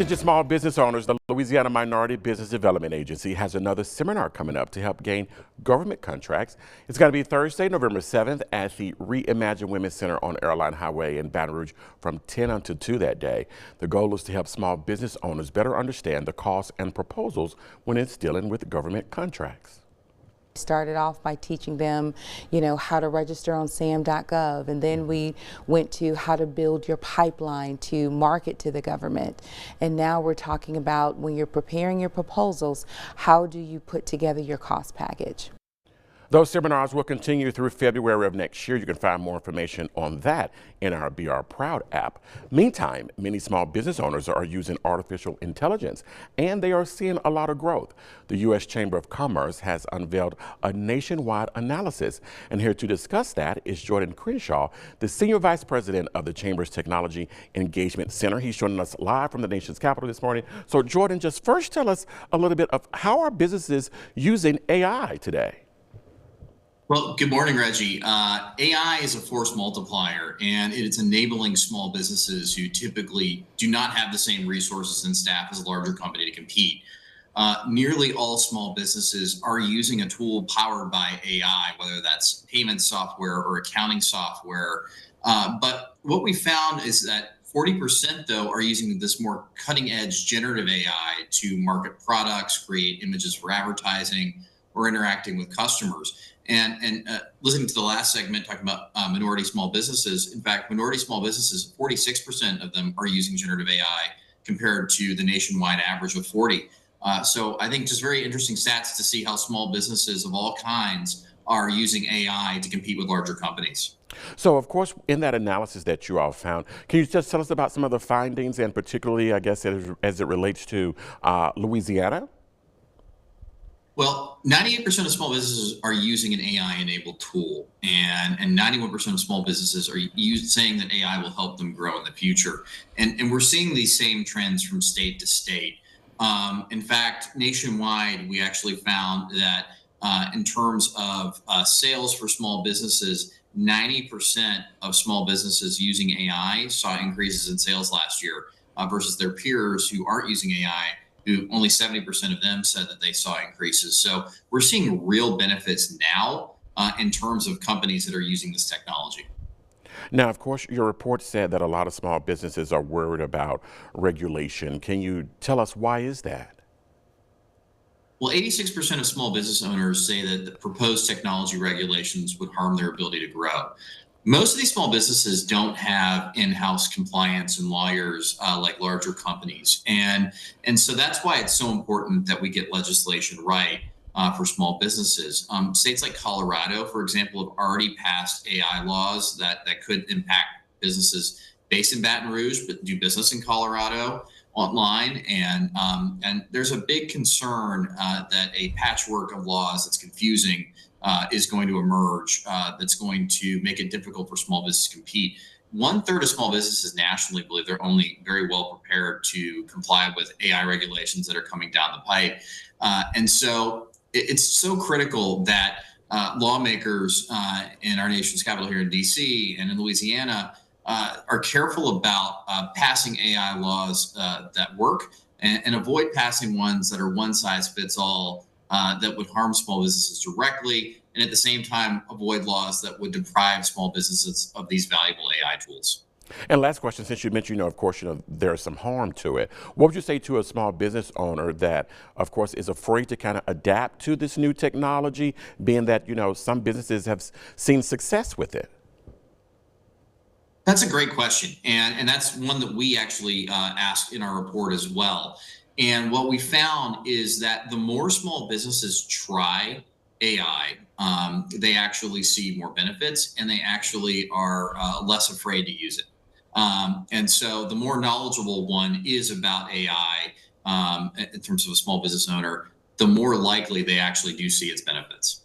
To small business owners, the Louisiana Minority Business Development Agency has another seminar coming up to help gain government contracts. It's going to be Thursday, November 7th at the Reimagine Women's Center on Airline Highway in Baton Rouge from 10 until 2 that day. The goal is to help small business owners better understand the costs and proposals when it's dealing with government contracts. Started off by teaching them, how to register on sam.gov, and then we went to how to build your pipeline to market to the government. And now we're talking about when you're preparing your proposals, how do you put together your cost package? Those seminars will continue through February of next year. You can find more information on that in our Be Our Proud app. Meantime, many small business owners are using artificial intelligence, and they are seeing a lot of growth. The U.S. Chamber of Commerce has unveiled a nationwide analysis. And here to discuss that is Jordan Crenshaw, the Senior Vice President of the Chamber's Technology Engagement Center. He's joining us live from the nation's capital this morning. So Jordan, just first tell us a little bit of how are businesses using AI today? Well, good morning, Reggie. AI is a force multiplier, and it's enabling small businesses who typically do not have the same resources and staff as a larger company to compete. Nearly all small businesses are using a tool powered by AI, whether that's payment software or accounting software. But what we found is that 40% though are using this more cutting edge generative AI to market products, create images for advertising, or interacting with customers. And listening to the last segment talking about minority small businesses, in fact, minority small businesses, 46% of them are using generative AI compared to the nationwide average of 40. So I think just very interesting stats to see how small businesses of all kinds are using AI to compete with larger companies. So, of course, in that analysis that you all found, can you just tell us about some of the findings, and particularly, I guess, as it relates to Louisiana? Well, 98% of small businesses are using an AI-enabled tool, and 91% of small businesses are saying that AI will help them grow in the future. And we're seeing these same trends from state to state. In fact, nationwide, we actually found that in terms of sales for small businesses, 90% of small businesses using AI saw increases in sales last year versus their peers who aren't using AI, who only 70% of them said that they saw increases. So we're seeing real benefits now in terms of companies that are using this technology. Now, of course, your report said that a lot of small businesses are worried about regulation. Can you tell us why is that? Well, 86% of small business owners say that the proposed technology regulations would harm their ability to grow. Most of these small businesses don't have in-house compliance and lawyers like larger companies. And so that's why it's so important that we get legislation right for small businesses. States like Colorado, for example, have already passed AI laws that could impact businesses based in Baton Rouge, but do business in Colorado online. And there's a big concern that a patchwork of laws that's confusing is going to emerge that's going to make it difficult for small businesses to compete. 1/3 of small businesses nationally believe they're only very well prepared to comply with AI regulations that are coming down the pipe. And so it's so critical that lawmakers in our nation's capital here in DC and in Louisiana are careful about passing AI laws that work and avoid passing ones that are one size fits all that would harm small businesses directly, and at the same time avoid laws that would deprive small businesses of these valuable AI tools. And last question, since you mentioned, of course, there's some harm to it. What would you say to a small business owner that, of course, is afraid to kind of adapt to this new technology, being that, some businesses have seen success with it? That's a great question. And that's one that we actually asked in our report as well. And what we found is that the more small businesses try AI, they actually see more benefits and they actually are less afraid to use it. And so the more knowledgeable one is about AI in terms of a small business owner, the more likely they actually do see its benefits.